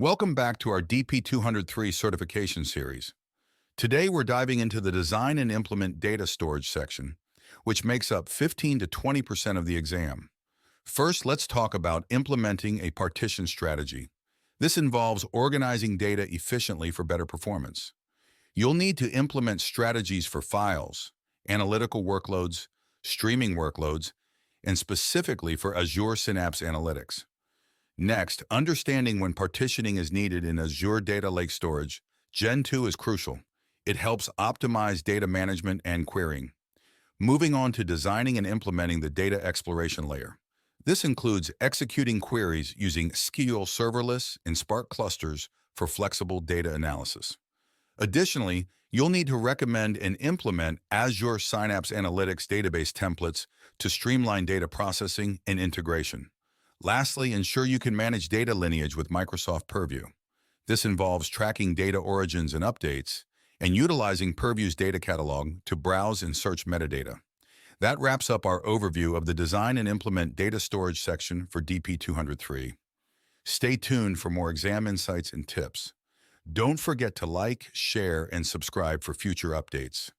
Welcome back to our DP-203 certification series. Today we're diving into the Design and Implement Data Storage section, which makes up 15 to 20% of the exam. First, let's talk about implementing a partition strategy. This involves organizing data efficiently for better performance. You'll need to implement strategies for files, analytical workloads, streaming workloads, and specifically for Azure Synapse Analytics. Next, understanding when partitioning is needed in Azure Data Lake Storage, Gen 2 is crucial. It helps optimize data management and querying. Moving on to designing and implementing the data exploration layer. This includes executing queries using SQL serverless and Spark clusters for flexible data analysis. Additionally, you'll need to recommend and implement Azure Synapse Analytics database templates to streamline data processing and integration. Lastly, ensure you can manage data lineage with Microsoft Purview. This involves tracking data origins and updates and utilizing Purview's data catalog to browse and search metadata. That wraps up our overview of the Design and Implement Data Storage section for DP-203. Stay tuned for more exam insights and tips. Don't forget to like, share, and subscribe for future updates.